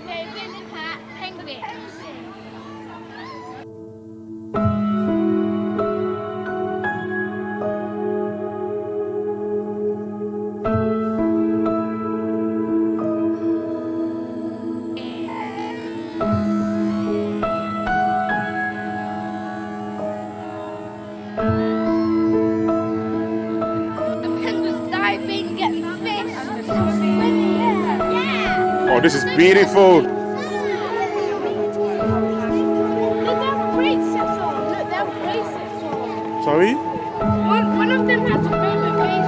Living in that penguin. Oh, this is beautiful. Look, they have bracelets on. Look, they have bracelets on. Sorry? One of them has a rainbow bracelet.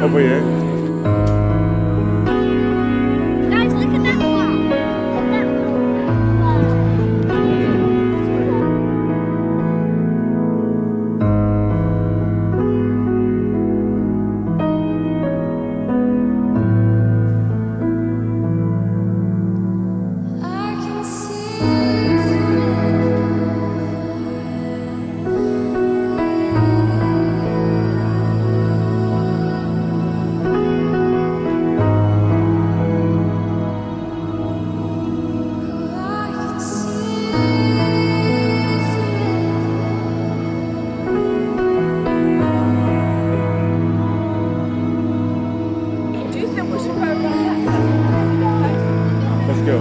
Over here. Guys, look at that one. Let's go.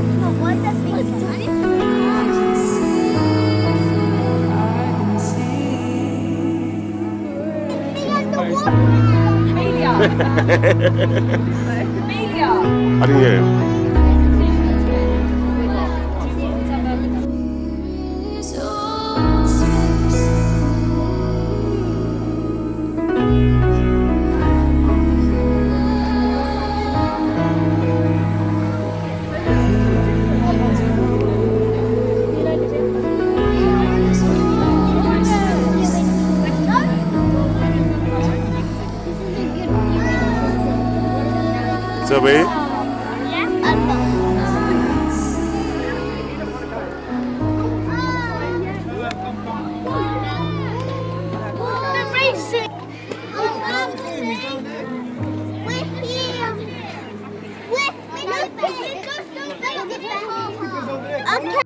I didn't hear him. Zoe? Okay.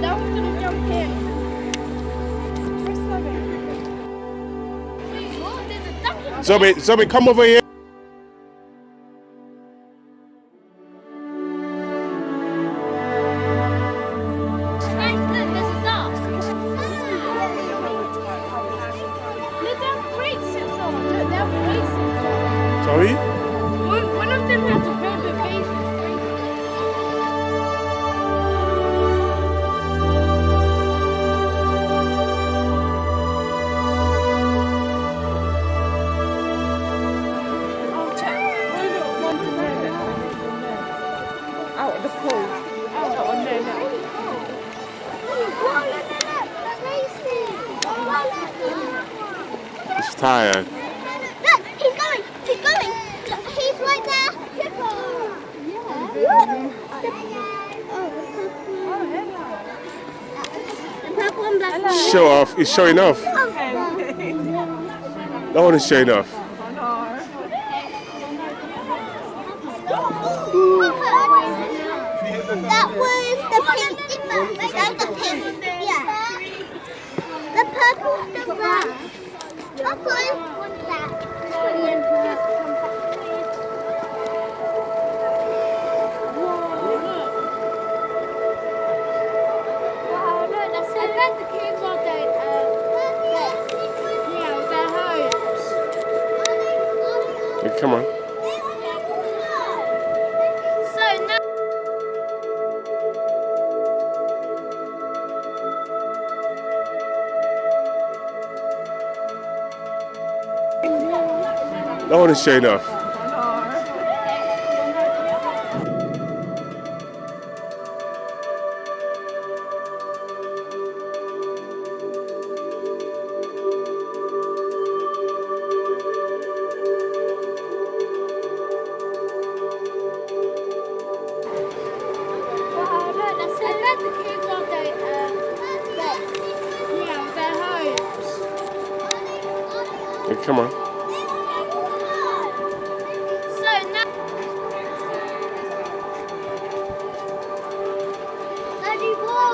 That one's gonna jump in. Wait, what? There's a duck in there. Zoe, come over here. Guys, look, there's a duck. Look, they have bracelets on. Look, they have bracelets on. Sorry? One of them has a rainbow bracelet. Out of the pool. Oh, no. He's tired. Look, he's going. He's right there. The purple and black one. Show off. He's showing off. No one is showing off. That was the pink. That's the pink. Yeah. The purple's the red. Purple is that. Wow, look, that's I bet the kids are doing yeah, with their homes. Yeah, come on. So now No one is showing off. wow, look, that's I bet the kids are doing yeah, with their homes. Yeah, come on. So now Daddy, whoa.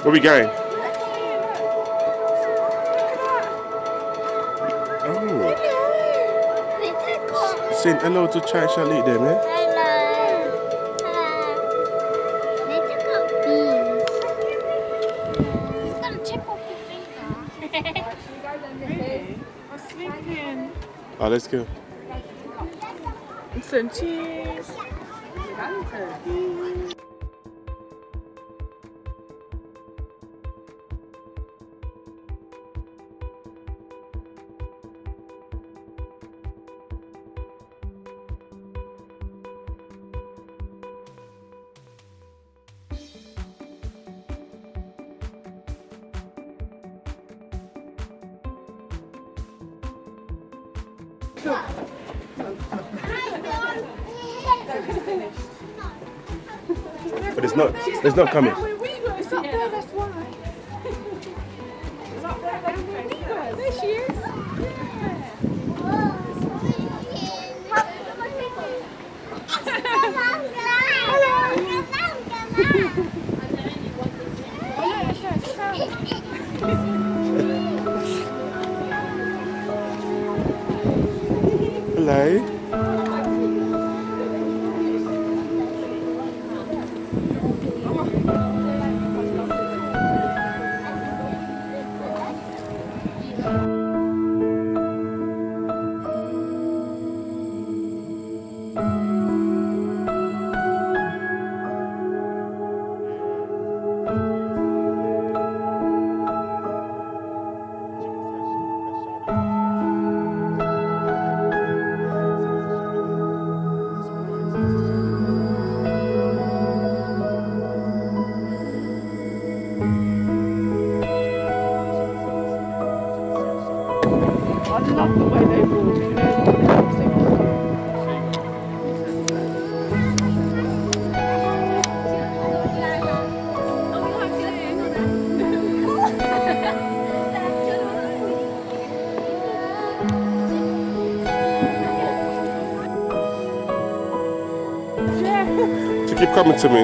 Where we going? Oh, saying hello to Chai Charlie there, man. Hello. Little beans. It's gonna chip off your finger. I'm sleeping. Oh, let's go. Some cheese. But it's not coming. It's up there, that's why. It's up there, there she is. Hello. I love the way they walk, you know. She keep coming to me.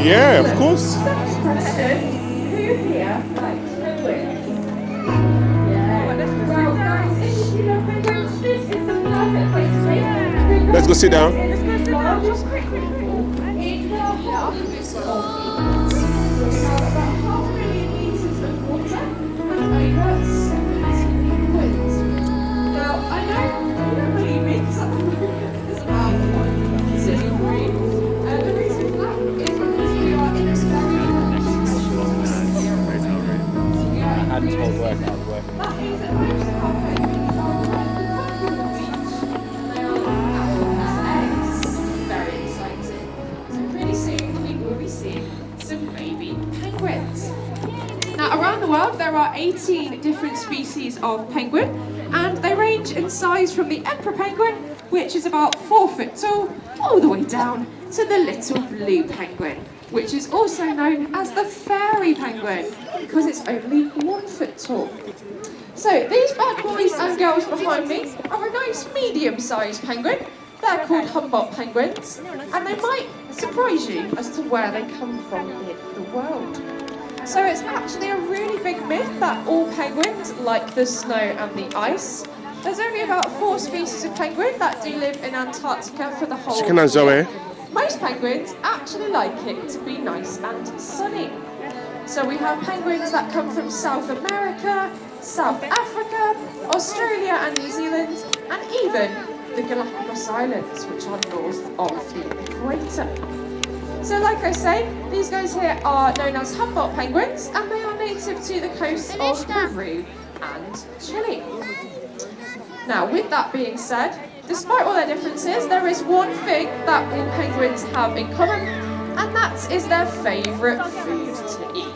Yeah, of course. Next question. Who here likes penguins? Well, guys, if you love penguins, this is the perfect place to be. Let's go sit down. Let's go sit down. Just quickly. In the whole of this world, we have about 500,000 litres of water and over 70 penguins. Now, I know you don't believe me, because at the moment there's about 1 silly breed. The reason for that is because we are in a very Had this whole workout work. that means that most of our penguins are on the beach. They are laying eggs. Very exciting. So pretty soon we will be seeing some baby penguins. Now around the world there are 18 different species of penguin, and they range in size from the emperor penguin, which is about 4 foot tall, all the way down to the little blue penguin, which is also known as the fairy penguin because it's only 1 foot tall. So these bad boys and girls behind me are a nice medium-sized penguin. They're called Humboldt penguins, and they might surprise you as to where they come from in the world. So it's actually a really big myth that all penguins like the snow and the ice. There's only about 4 species of penguin that do live in Antarctica for the whole Chicken and Zoe. Most penguins actually like it to be nice and sunny. So we have penguins that come from South America, South Africa, Australia and New Zealand, and even the Galapagos Islands, which are north of the equator. So like I say, these guys here are known as Humboldt penguins, and they are native to the coast of Peru and Chile. Now, with that being said, despite all their differences, there is one thing that all penguins have in common, and that is their favourite food to eat.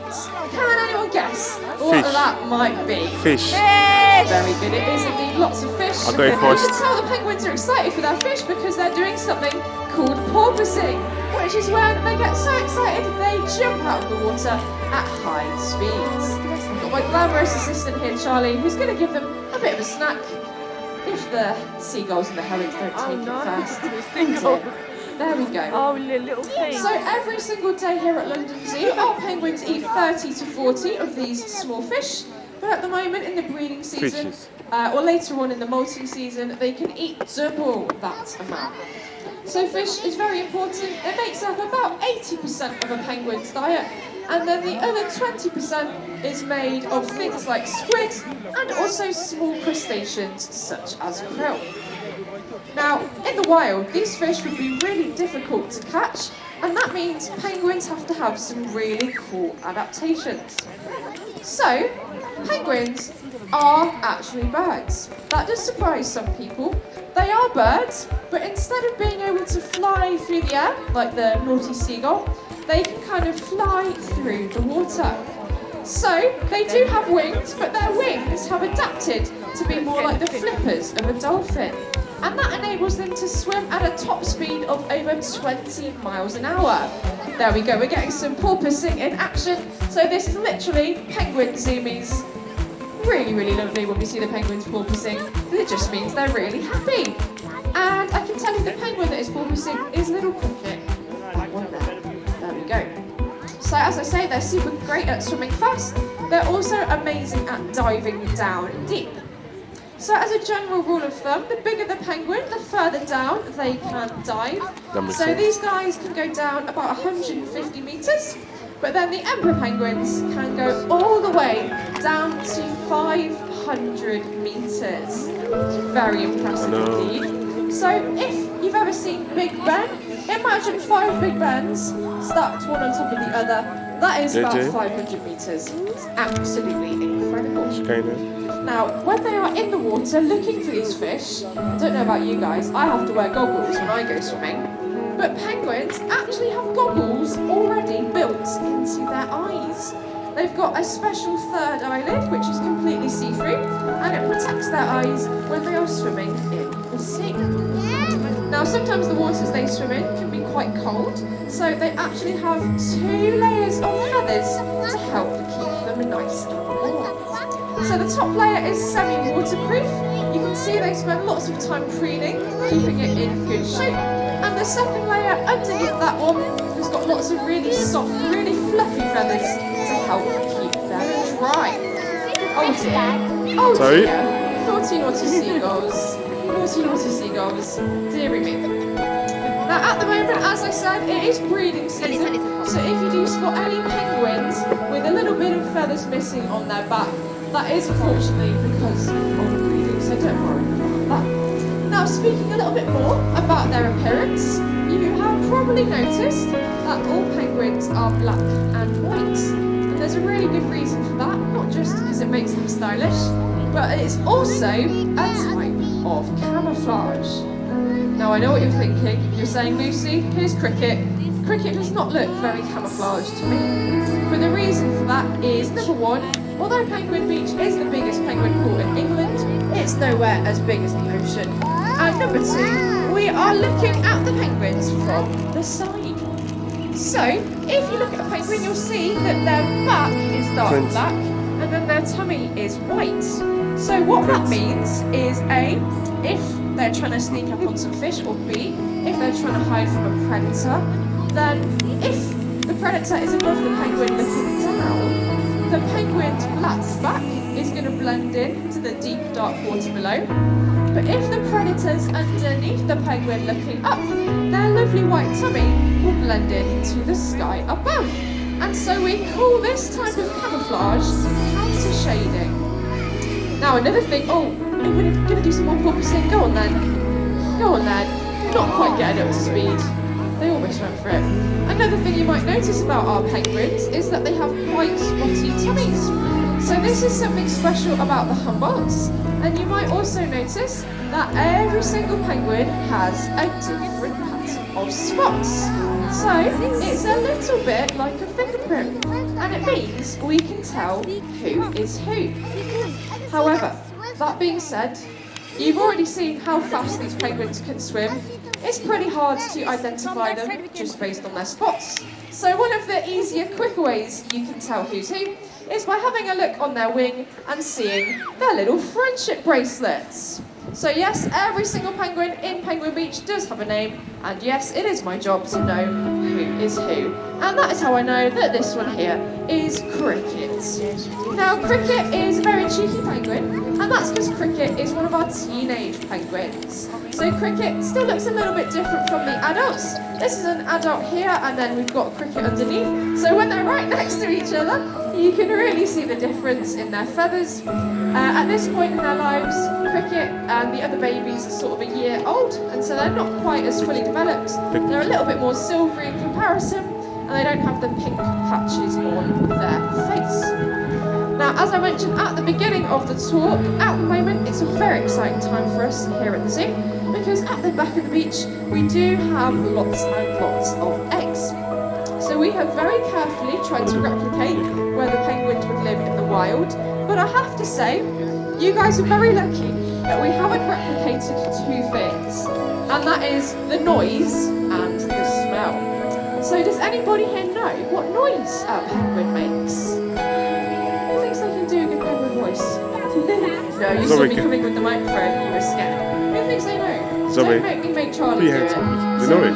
Can anyone guess what Fish. that might be? Fish. Very good, it is indeed lots of fish. I'll go You first. can tell the penguins are excited for their fish because they're doing something called porpoising, which is when they get so excited they jump out of the water at high speeds. I've got my glamorous assistant here, Charlie, who's going to give them a bit of a snack if the seagulls and the herons don't take it first. There we go. Oh, little thing. So every single day here at London Zoo, our penguins eat 30 to 40 of these small fish. But at the moment in the breeding season, Fishes. or later on in the molting season, they can eat double that amount. So fish is very important. It makes up about 80% of a penguin's diet. And then the other 20% is made of things like squid and also small crustaceans such as krill. Now, in the wild, these fish would be really difficult to catch, and that means penguins have to have some really cool adaptations. So, penguins are actually birds. That does surprise some people. They are birds, but instead of being able to fly through the air, like the naughty seagull, they can kind of fly through the water. So, they do have wings, but their wings have adapted to be more like the flippers of a dolphin. And that enables them to swim at a top speed of over 20 miles an hour. There we go, we're getting some porpoising in action. So this is literally penguin zoomies. Really, really lovely when we see the penguins porpoising. It just means they're really happy. And I can tell you the penguin that is porpoising is little Cricket. That one there. There we go. So as I say, they're super great at swimming fast. They're also amazing at diving down deep. So as a general rule of thumb, the bigger the penguin, the further down they can dive. That makes So sense. these guys can go down about 150 metres, but then the emperor penguins can go all the way down to 500 metres. It's very impressive indeed. So if you've ever seen Big Ben, imagine 5 Big Bens stacked one on top of the other. That is about 500 metres. It's absolutely incredible. Now, when they are in the water looking for these fish, I don't know about you guys, I have to wear goggles when I go swimming, but penguins actually have goggles already built into their eyes. They've got a special third eyelid, which is completely see-through, and it protects their eyes when they are swimming in the sea. Now, sometimes the waters they swim in can be quite cold, so they actually have 2 layers of feathers to help keep them nice and warm. So the top layer is semi-waterproof. You can see they spend lots of time preening, keeping it in good shape. And the second layer underneath that one has got lots of really soft, really fluffy feathers to help keep them dry. Oh dear. Oh Sorry? dear. Naughty, naughty seagulls. Naughty, naughty seagulls. Dearie me. Now at the moment, as I said, it is breeding season. So if you do spot any penguins with a little bit of feathers missing on their back, that is unfortunately because of breeding, so don't worry about that. Now speaking a little bit more about their appearance, you have probably noticed that all penguins are black and white. And there's a really good reason for that, not just because it makes them stylish, but it's also a type of camouflage. Now I know what you're thinking. You're saying, Lucy, here's Cricket. Cricket does not look very camouflaged to me. But the reason for that is, number one, although Penguin Beach is the biggest penguin pool in England, it's nowhere as big as the ocean. And number two, we are looking at the penguins from the side. So, if you look at a penguin, you'll see that their back is dark black, and then their tummy is white. So what that means is A, if they're trying to sneak up on some fish, or B, if they're trying to hide from a predator, then if the predator is above the penguin looking down, the penguin's black back is going to blend in to the deep dark water below. But if the predator's underneath the penguin looking up, their lovely white tummy will blend in to the sky above. And so we call this type of camouflage counter shading. Now another thing, I'm going to do some more porpoising. Go on then. Go on then. You're not quite getting up to speed. They almost went for it. Another thing you might notice about our penguins is that they have quite spotty tummies. So this is something special about the Humboldts. And you might also notice that every single penguin has a different pattern of spots. So it's a little bit like a fingerprint. And it means we can tell who is who. However, that being said, you've already seen how fast these penguins can swim. It's pretty hard to identify them just based on their spots. So one of the easier, quicker ways you can tell who's who is by having a look on their wing and seeing their little friendship bracelets. So yes, every single penguin in Penguin Beach does have a name, and yes, it is my job to know who is who. And that is how I know that this one here is Cricket. Now Cricket is a very cheeky penguin, and that's because Cricket is one of our teenage penguins. So Cricket still looks a little bit different from the adults. This is an adult here, and then we've got Cricket underneath. So when they're right next to each other, you can really see the difference in their feathers. At this point in their lives, Cricket and the other babies are sort of a year old, and so they're not quite as fully developed. They're a little bit more silvery in comparison, and they don't have the pink patches on their face. Now, as I mentioned at the beginning of the talk, at the moment it's a very exciting time for us here at the zoo, because at the back of the beach we do have lots and lots of eggs. So we have very carefully tried to replicate where the penguins would live in the wild, but I have to say, you guys are very lucky that we haven't replicated two things, and that is the noise and the smell. So does anybody here know what noise a penguin makes? Who thinks they can do a good penguin voice? No, you saw me coming with the microphone, you were scared. Who thinks they know? Don't make me make Charlie do it. Do you know it?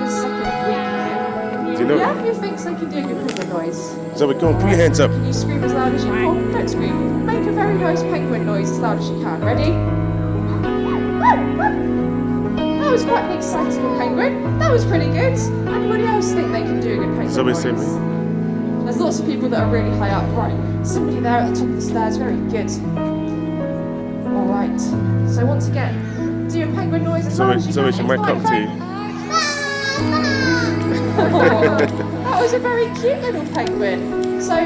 Do you know Yeah, who thinks they can do a good penguin noise? Zoe, come on, put your hands up. Can you scream as loud as you can? Don't scream. Make a very nice penguin noise as loud as you can. Ready? That was quite an excitable penguin. That was pretty good. Anybody else think they can do a good penguin Zoe, noise? same me. There's lots of people that are really high up. Right, somebody there at the top of the stairs. Very good. All right. So once again, do a penguin noise as loud as you Zoe, can. she might come to you. That was a very cute little penguin. So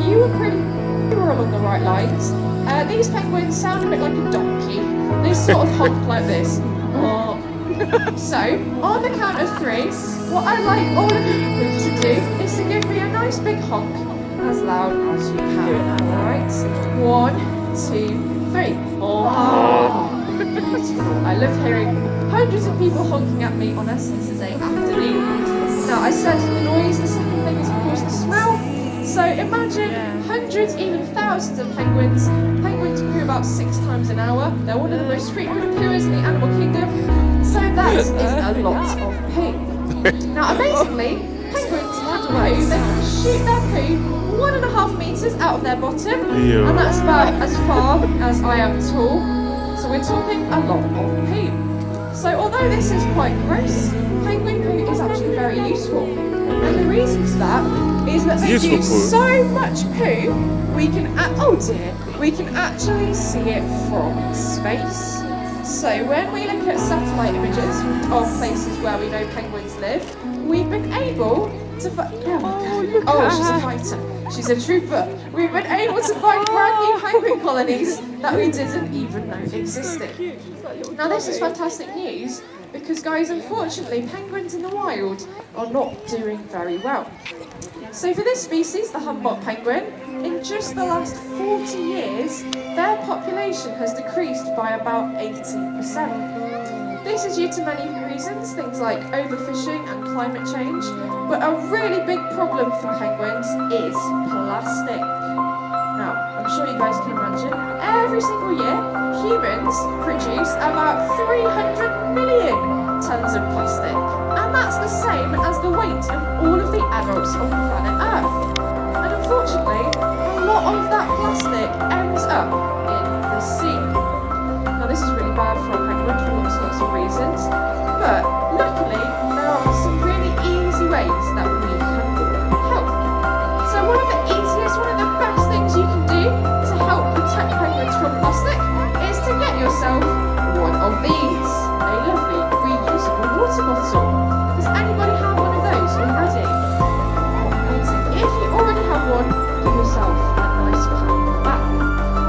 you were along the right lines. These penguins sound a bit like a donkey. They sort of honk like this. So on the count of 3, what I'd like all of you to do is to give me a nice big honk as loud as you can. Alright? 1, 2, 3. Beautiful. I love hearing hundreds of people honking at me on a Saturday afternoon. Now, I said the noise, the second thing is of course the smell. So imagine hundreds, even thousands of penguins. Penguins poo about 6 times an hour. They're one of the most frequent pooers in the animal kingdom. So that is a lot of poo. Now, amazingly, penguins poo, they can shoot their poo 1.5 meters out of their bottom, Ew. and that's about as far as I am tall. So we're talking a lot of poo. So although this is quite gross, penguin poo is actually very useful. And the reason for that is that they Useful do poo? so much poo, we can actually see it from space. So when we look at satellite images of places where we know penguins live, we've been able to find... Oh, she's a fighter. She's a trooper. We've been able to find brand new penguin colonies that we didn't even know existed. Now this is fantastic news because, guys, unfortunately penguins in the wild are not doing very well. So for this species, the Humboldt penguin, in just the last 40 years, their population has decreased by about 80%. This is due to many reasons, things like overfishing and climate change, but a really big problem for penguins is plastic. Now, I'm sure you guys can imagine, every single year, humans produce about 300 million tons of plastic, and that's the same as the weight of all of the adults on planet Earth. And unfortunately, a lot of that plastic ends up in the sea. Now this is really bad for a penguin for lots of reasons, but luckily there are some really easy ways that we can help. So one of the easiest, one of the best things you can do to help protect penguins from plastic is to get yourself one of these, a lovely reusable water bottle. Does anybody have one of those already? Amazing. If you already have one, give yourself a nice pat on the back.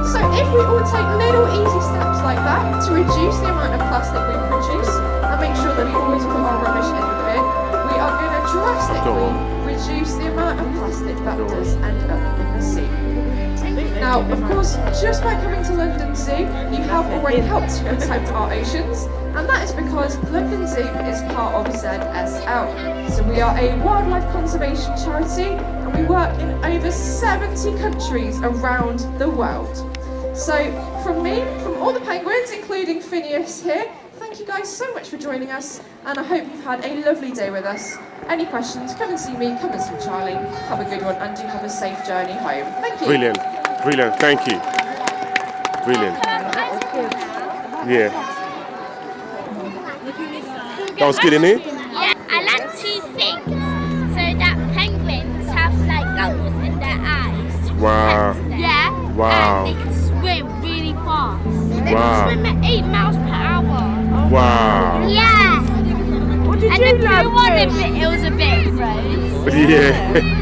So if we all take little easy steps like that to reduce the amount of plastic we produce and make sure that we always put our rubbish in the bin, we are going to drastically reduce the amount of plastic that does end up in the sea. Now, of course, just by coming to London Zoo, you have already helped to protect our oceans, and that is because London Zoo is part of ZSL. So we are a wildlife conservation charity, and we work in over 70 countries around the world. So from me, from all the penguins, including Phineas here, thank you guys so much for joining us, and I hope you've had a lovely day with us. Any questions, come and see me, come and see Charlie. Have a good one, and do have a safe journey home. Thank you. Brilliant. Brilliant. Thank you. Brilliant. Yeah. That was good, innit? Yeah, I learned 2 things. So that penguins have like gulls in their eyes. Wow. Yeah. Wow. And they can swim really fast. They Wow. can swim at 8 miles per hour. Wow. Yeah. What did And you the learn? blue one, it was a bit froze. Yeah.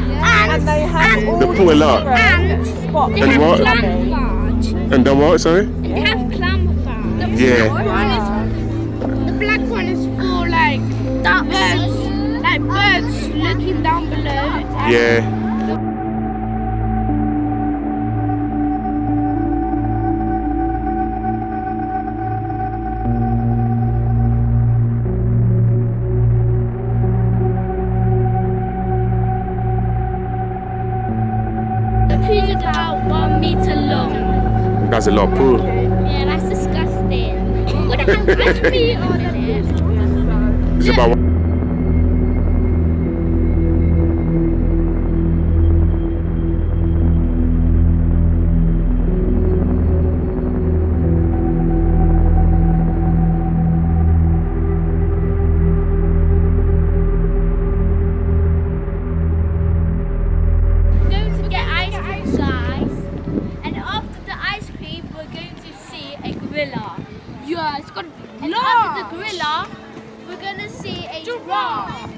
And they have all They pull a lot. And spots. they And have what? camouflage. And then what, sorry? They have camouflage. Yeah. The black one is for like birds looking down below. Yeah. The poo's about 1 meter long. That's a lot of poo. Yeah, that's disgusting. Would it have much pee on it? It's about Going to get ice cream, guys. And after the ice cream, we're going to see a gorilla. Yeah, it's gonna be and after the gorilla, we're gonna see a giraffe.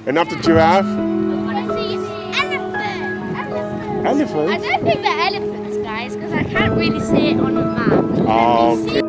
And after giraffe? We're gonna see elephant. Elephant? I don't think they're elephants, guys, because I can't really see it on the map. Oh, Let me see. okay.